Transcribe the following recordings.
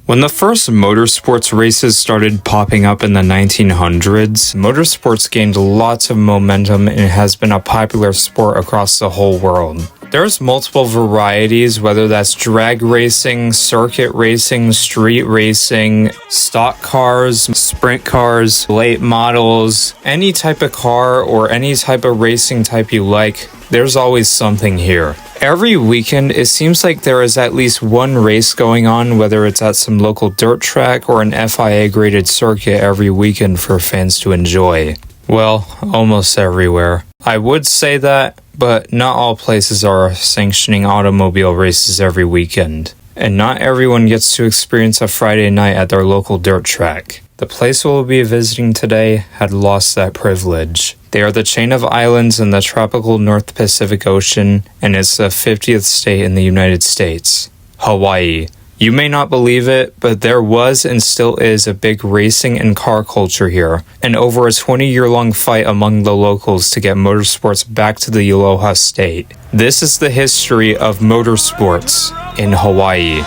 When the first motorsports races started popping up in the 1900s, motorsports gained lots of momentum and has been a popular sport across the whole world. There's multiple varieties, whether that's drag racing, circuit racing, street racing, stock cars, sprint cars, late models, any type of car or any type of racing type you like, there's always something here. Every weekend, it seems like there is at least one race going on, whether it's at some local dirt track or an FIA-graded circuit every weekend for fans to enjoy. Well, almost everywhere. I would say that, but not all places are sanctioning automobile races every weekend. And not everyone gets to experience a Friday night at their local dirt track. The place we'll be visiting today had lost that privilege. They are the chain of islands in the tropical North Pacific Ocean, and it's the 50th state in the United States, Hawaii. You may not believe it, but there was and still is a big racing and car culture here, and over a 20-year-long fight among the locals to get motorsports back to the Aloha state. This is the history of motorsports in Hawaii.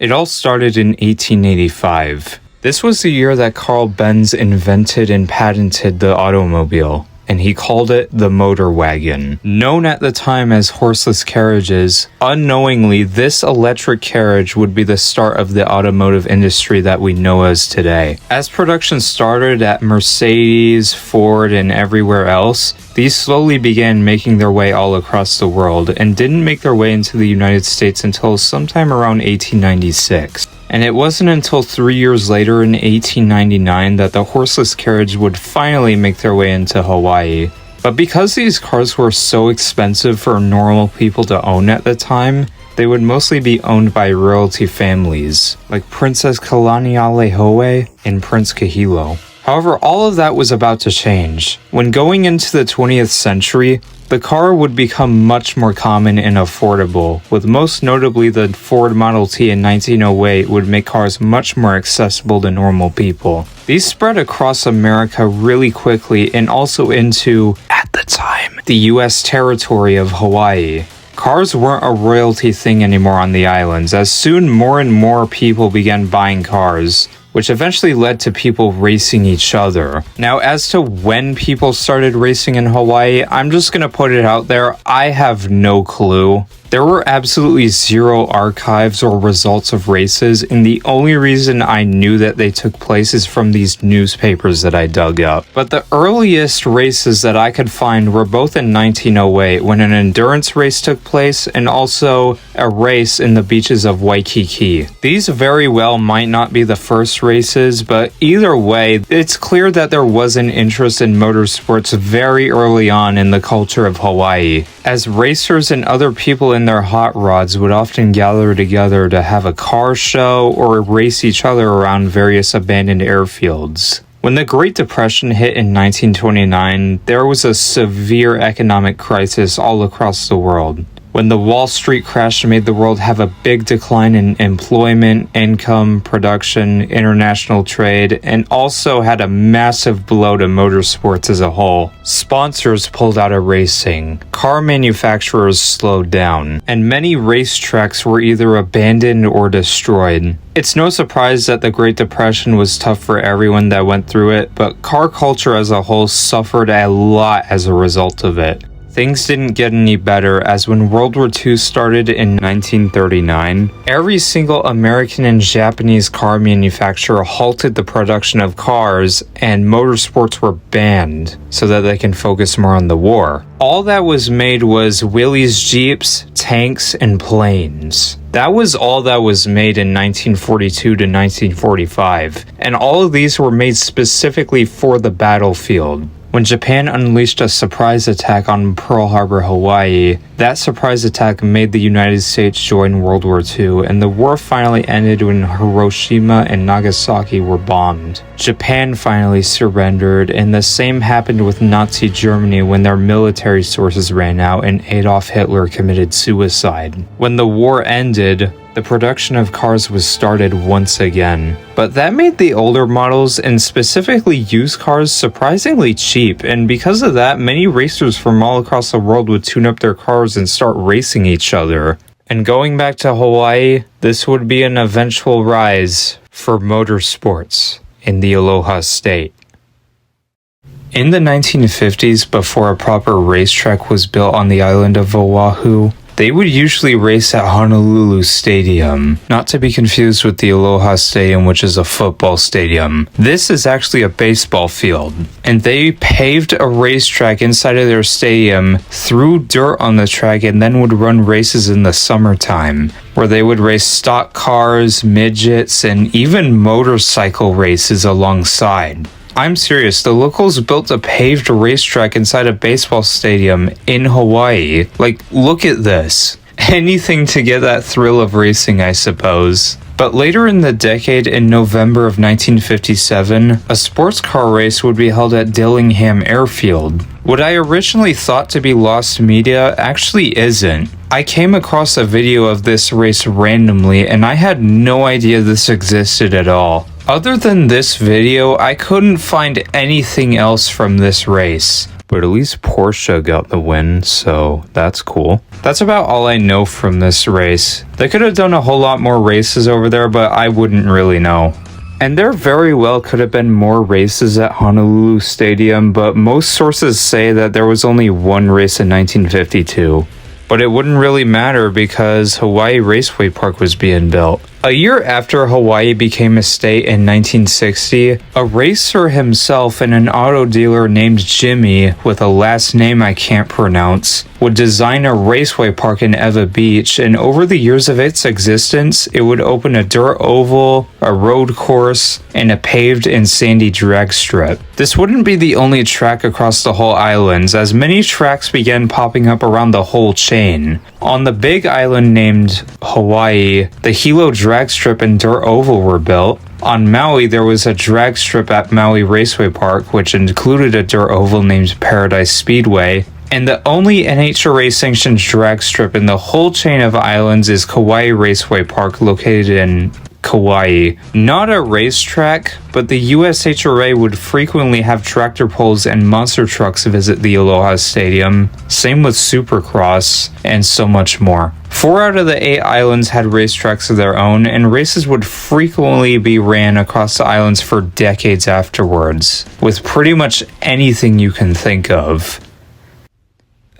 It all started in 1885. This was the year that Carl Benz invented and patented the automobile, and he called it the motor wagon. Known at the time as horseless carriages, unknowingly this electric carriage would be the start of the automotive industry that we know as today. As production started at Mercedes, Ford, and everywhere else, these slowly began making their way all across the world and didn't make their way into the United States until sometime around 1896. And it wasn't until 3 years later in 1899 that the horseless carriage would finally make their way into Hawaii. But because these cars were so expensive for normal people to own at the time, they would mostly be owned by royalty families, like Princess Kalaniʻaleʻohe and Prince Kahilo. However, all of that was about to change. When going into the 20th century, the car would become much more common and affordable, with most notably the Ford Model T in 1908 would make cars much more accessible to normal people. These spread across America really quickly and also into, at the time, the US territory of Hawaii. Cars weren't a royalty thing anymore on the islands, as soon more and more people began buying cars, which eventually led to people racing each other. Now, as to when people started racing in Hawaii, I'm just gonna put it out there, I have no clue. There were absolutely zero archives or results of races, and the only reason I knew that they took place is from these newspapers that I dug up. But the earliest races that I could find were both in 1908, when an endurance race took place, and also a race in the beaches of Waikiki. These very well might not be the first races, but either way, it's clear that there was an interest in motorsports very early on in the culture of Hawaii, as racers and other people in their hot rods would often gather together to have a car show or race each other around various abandoned airfields. When the Great Depression hit in 1929, there was a severe economic crisis all across the world. When the Wall Street crash made the world have a big decline in employment, income, production, international trade, and also had a massive blow to motorsports as a whole. Sponsors pulled out of racing, car manufacturers slowed down, and many racetracks were either abandoned or destroyed. It's no surprise that the Great Depression was tough for everyone that went through it, but car culture as a whole suffered a lot as a result of it. Things didn't get any better, as when World War II started in 1939, every single American and Japanese car manufacturer halted the production of cars and motorsports were banned so that they can focus more on the war. All that was made was Willys Jeeps, tanks, and planes. That was all that was made in 1942 to 1945, and all of these were made specifically for the battlefield. when Japan unleashed a surprise attack on Pearl Harbor, Hawaii. That surprise attack made the United States join World War II, and the war finally ended when Hiroshima and Nagasaki were bombed. Japan finally surrendered, and the same happened with Nazi Germany when their military sources ran out and Adolf Hitler committed suicide. When the war ended, the production of cars was started once again. But that made the older models, and specifically used cars, surprisingly cheap, and because of that, many racers from all across the world would tune up their cars and start racing each other. And going back to Hawaii, this would be an eventual rise for motorsports in the Aloha State. In the 1950s, before a proper racetrack was built on the island of Oahu, they would usually race at Honolulu Stadium, not to be confused with the Aloha Stadium, which is a football stadium. This is actually a baseball field, and they paved a racetrack inside of their stadium, threw dirt on the track, and then would run races in the summertime, where they would race stock cars, midgets, and even motorcycle races alongside. I'm serious, the locals built a paved racetrack inside a baseball stadium in Hawaii. Like, look at this. Anything to get that thrill of racing, I suppose. But later in the decade, in November of 1957, a sports car race would be held at Dillingham Airfield. What I originally thought to be lost media actually isn't. I came across a video of this race randomly, and I had no idea this existed at all. Other than this video, I couldn't find anything else from this race. But at least Porsche got the win, so that's cool. That's about all I know from this race. They could have done a whole lot more races over there, but I wouldn't really know. And there very well could have been more races at Honolulu Stadium, but most sources say that there was only one race in 1952. But it wouldn't really matter because Hawaii Raceway Park was being built. A year after Hawaii became a state in 1960, a racer himself and an auto dealer named Jimmy, with a last name I can't pronounce, would design a raceway park in Ewa Beach, and over the years of its existence, it would open a dirt oval, a road course, and a paved and sandy drag strip. This wouldn't be the only track across the whole islands, as many tracks began popping up around the whole chain. On the big island named Hawaii, the Hilo drag strip and dirt oval were built. On Maui, there was a drag strip at Maui Raceway Park, which included a dirt oval named Paradise Speedway. And the only NHRA sanctioned drag strip in the whole chain of islands is Kauai Raceway Park, located in Kauai. Not a racetrack, but the USHRA would frequently have tractor pulls and monster trucks visit the Aloha Stadium. Same with Supercross, and so much more. 4 out of the 8 islands had racetracks of their own, and races would frequently be ran across the islands for decades afterwards, with pretty much anything you can think of.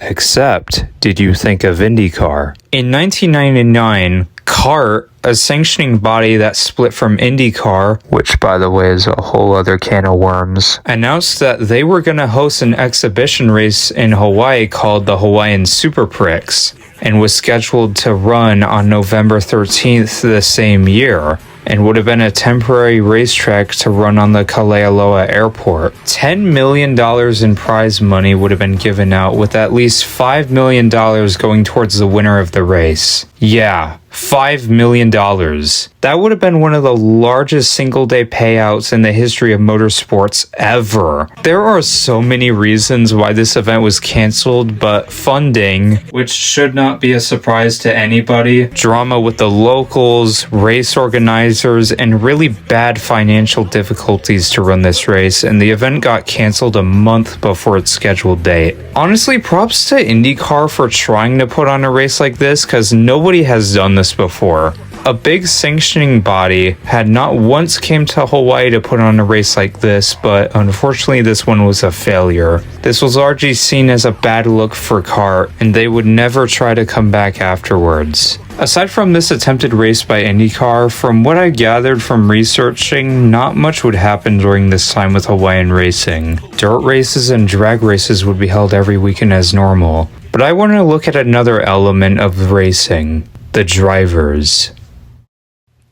Except, did you think of IndyCar? In 1999, CART, a sanctioning body that split from IndyCar, which by the way is a whole other can of worms, announced that they were going to host an exhibition race in Hawaii called the Hawaiian Super Prix, and was scheduled to run on November 13th the same year, and would have been a temporary racetrack to run on the Kalealoa Airport. $10 million in prize money would have been given out, with at least $5 million going towards the winner of the race. Yeah, $5 million. That would have been one of the largest single-day payouts in the history of motorsports ever. There are so many reasons why this event was canceled, but funding, which should not be a surprise to anybody, drama with the locals, race organizers, and really bad financial difficulties to run this race, and the event got canceled a month before its scheduled date. Honestly, props to IndyCar for trying to put on a race like this, because nobody has done this before. A big sanctioning body had not once came to Hawaii to put on a race like this, but unfortunately this one was a failure. This was largely seen as a bad look for CART, and they would never try to come back afterwards. Aside from this attempted race by IndyCar, from what I gathered from researching, not much would happen during this time with Hawaiian racing. Dirt races and drag races would be held every weekend as normal. But I want to look at another element of racing: the drivers.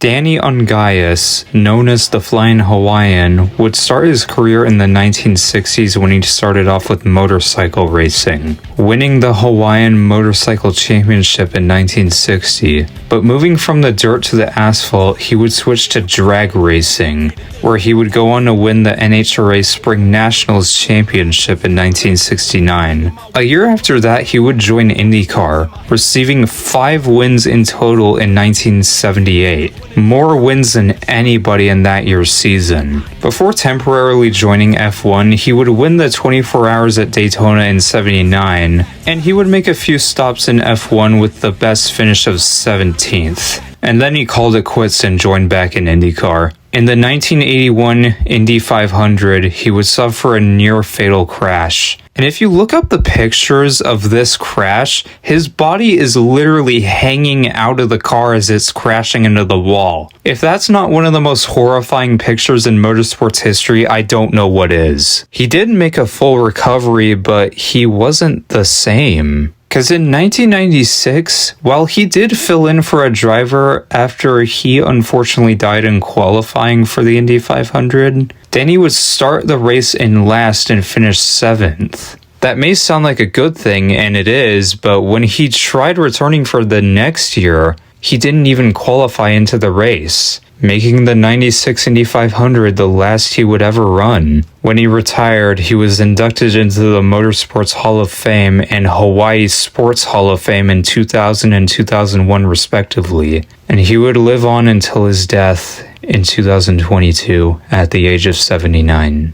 Danny Ungaius, known as the Flying Hawaiian, would start his career in the 1960s when he started off with motorcycle racing, winning the Hawaiian Motorcycle Championship in 1960. But moving from the dirt to the asphalt, he would switch to drag racing, where he would go on to win the NHRA Spring Nationals Championship in 1969. A year after that, he would join IndyCar, receiving 5 wins in total in 1978. More wins than anybody in that year's season. Before temporarily joining F1, he would win the 24 Hours at Daytona in 79, and he would make a few stops in F1 with the best finish of 17th. And then he called it quits and joined back in IndyCar. In the 1981 Indy 500, he would suffer a near-fatal crash. And if you look up the pictures of this crash, his body is literally hanging out of the car as it's crashing into the wall. If that's not one of the most horrifying pictures in motorsports history, I don't know what is. He did make a full recovery, but he wasn't the same. Because in 1996, while he did fill in for a driver after he unfortunately died in qualifying for the Indy 500, Danny would start the race in last and finish 7th. That may sound like a good thing, and it is, but when he tried returning for the next year, he didn't even qualify into the race, making the 96 Indy 500 the last he would ever run. When he retired, he was inducted into the Motorsports Hall of Fame and Hawaii Sports Hall of Fame in 2000 and 2001 respectively, and he would live on until his death in 2022 at the age of 79.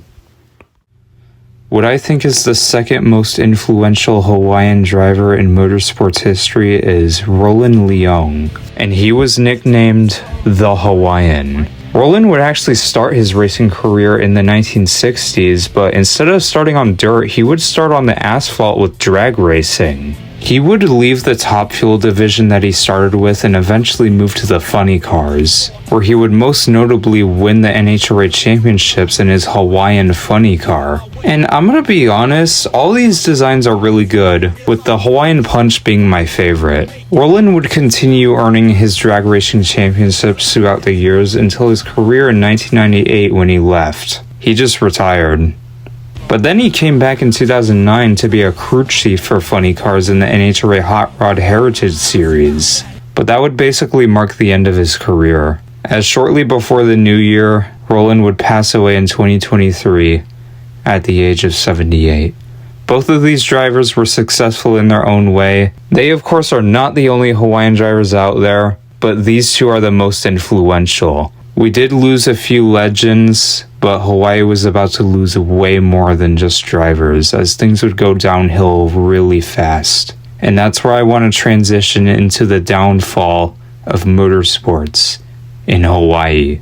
What I think is the second most influential Hawaiian driver in motorsports history is Roland Leong, and he was nicknamed the Hawaiian. Roland would actually start his racing career in the 1960s, but instead of starting on dirt, he would start on the asphalt with drag racing. He would leave the Top Fuel division that he started with and eventually move to the funny cars, where he would most notably win the NHRA championships in his Hawaiian funny car. And I'm gonna be honest, all these designs are really good, with the Hawaiian Punch being my favorite. Roland would continue earning his drag racing championships throughout the years until his career in 1998 when he left. He just retired. But then he came back in 2009 to be a crew chief for funny cars in the NHRA Hot Rod Heritage Series. But that would basically mark the end of his career, as shortly before the new year, Roland would pass away in 2023 at the age of 78. Both of these drivers were successful in their own way. They of course are not the only Hawaiian drivers out there, but these two are the most influential. We did lose a few legends, but Hawaii was about to lose way more than just drivers, as things would go downhill really fast. And that's where I want to transition into the downfall of motorsports in Hawaii.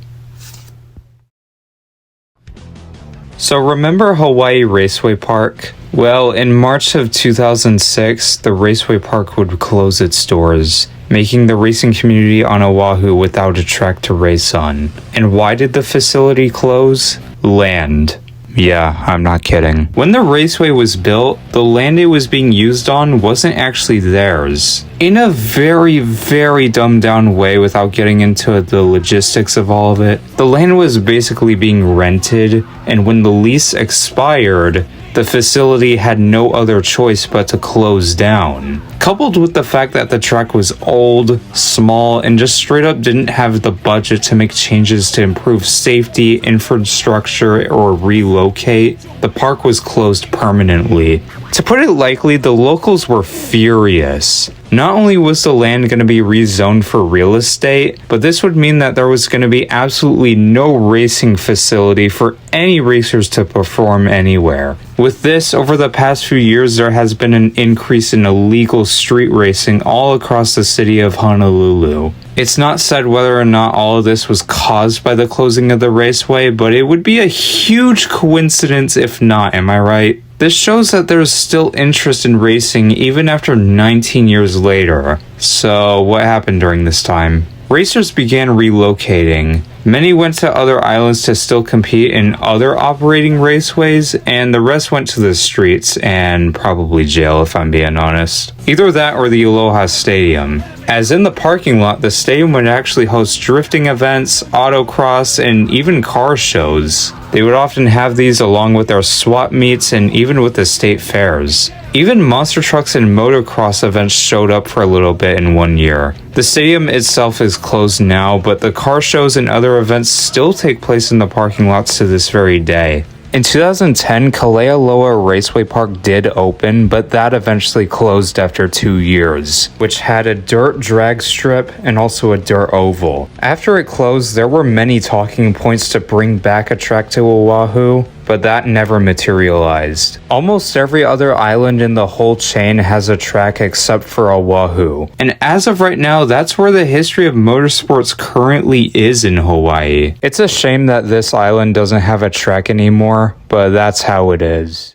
So remember Hawaii Raceway Park? Well, in March of 2006, the Raceway Park would close its doors, making the racing community on Oahu without a track to race on. And why did the facility close? Land. Yeah, I'm not kidding. When the raceway was built, the land it was being used on wasn't actually theirs. In a very, very dumbed down way without getting into the logistics of all of it, the land was basically being rented, and when the lease expired, the facility had no other choice but to close down. Coupled with the fact that the track was old, small, and just straight up didn't have the budget to make changes to improve safety, infrastructure, or relocate, the park was closed permanently. To put it lightly, the locals were furious. Not only was the land going to be rezoned for real estate, but this would mean that there was going to be absolutely no racing facility for any racers to perform anywhere. With this, over the past few years, there has been an increase in illegal street racing all across the city of Honolulu. It's not said whether or not all of this was caused by the closing of the raceway, but it would be a huge coincidence if not, am I right? This shows that there's still interest in racing even after 19 years later. So what happened during this time? racers began relocating. Many went to other islands to still compete in other operating raceways, and the rest went to the streets and probably jail if I'm being honest. Either that or the Aloha Stadium. As in the parking lot, the stadium would actually host drifting events, autocross, and even car shows. They would often have these along with their swap meets and even with the state fairs. Even monster trucks and motocross events showed up for a little bit in one year. The stadium itself is closed now, but the car shows and other events still take place in the parking lots to this very day. In 2010, Kalealoa Raceway Park did open, but that eventually closed after 2 years, which had a dirt drag strip and also a dirt oval. After it closed, there were many talking points to bring back a track to Oahu, but that never materialized. Almost every other island in the whole chain has a track except for Oahu. And as of right now, that's where the history of motorsports currently is in Hawaii. It's a shame that this island doesn't have a track anymore, but that's how it is.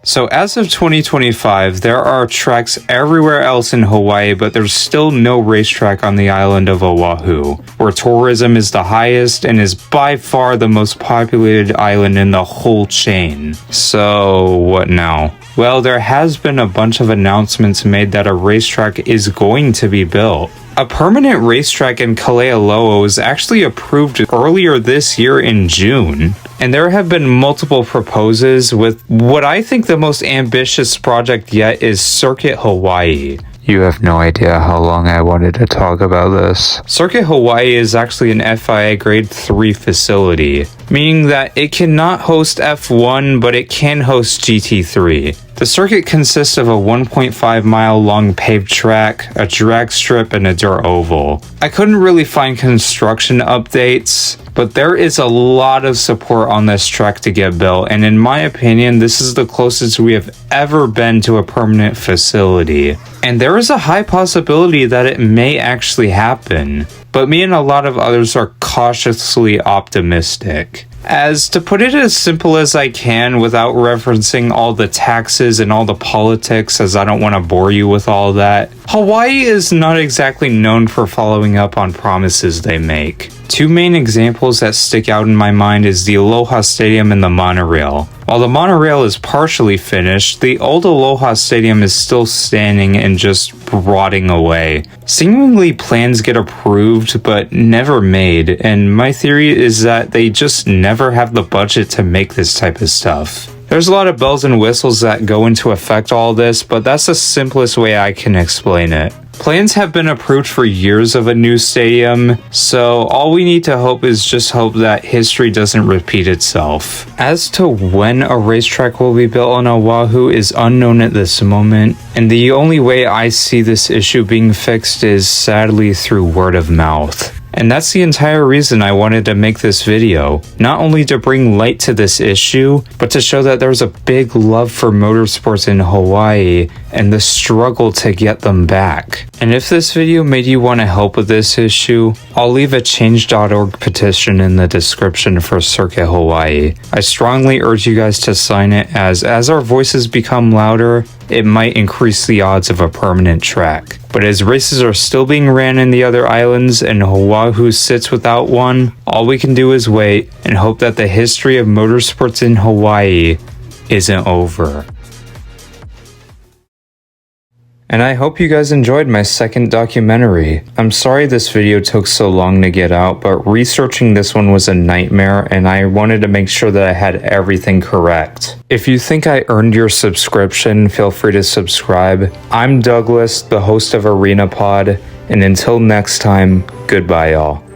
So as of 2025, there are tracks everywhere else in Hawaii, but there's still no racetrack on the island of Oahu, where tourism is the highest and is by far the most populated island in the whole chain. So what now? Well, there has been a bunch of announcements made that a racetrack is going to be built. A permanent racetrack in Kalealoa was actually approved earlier this year in June, and there have been multiple proposals, with what I think the most ambitious project yet is Circuit Hawaii. You have no idea how long I wanted to talk about this. Circuit Hawaii is actually an FIA Grade 3 facility, meaning that it cannot host F1, but it can host GT3. The circuit consists of a 1.5 mile long paved track, a drag strip, and a dirt oval. I couldn't really find construction updates, but there is a lot of support on this track to get built, and in my opinion, this is the closest we have ever been to a permanent facility. And there is a high possibility that it may actually happen, but me and a lot of others are cautiously optimistic. As to put it as simple as I can without referencing all the taxes and all the politics, as I don't want to bore you with all that, Hawaii is not exactly known for following up on promises they make. Two main examples that stick out in my mind is the Aloha Stadium and the monorail. While the monorail is partially finished, the old Aloha Stadium is still standing and just rotting away. Seemingly plans get approved but never made, and my theory is that they just never have the budget to make this type of stuff. There's a lot of bells and whistles that go into affect all this, but that's the simplest way I can explain it. Plans have been approved for years of a new stadium, so all we need to hope is just hope that history doesn't repeat itself. As to when a racetrack will be built on Oahu is unknown at this moment, and the only way I see this issue being fixed is sadly through word of mouth. And that's the entire reason I wanted to make this video. Not only to bring light to this issue, but to show that there's a big love for motorsports in Hawaii and the struggle to get them back. And if this video made you want to help with this issue, I'll leave a change.org petition in the description for Circuit Hawaii. I strongly urge you guys to sign it, as our voices become louder, it might increase the odds of a permanent track. But as races are still being ran in the other islands and Oahu sits without one, all we can do is wait and hope that the history of motorsports in Hawaii isn't over. And I hope you guys enjoyed my second documentary. I'm sorry this video took so long to get out, but researching this one was a nightmare and I wanted to make sure that I had everything correct. If you think I earned your subscription, feel free to subscribe. I'm Douglas, the host of Arena Pod, and until next time, goodbye y'all.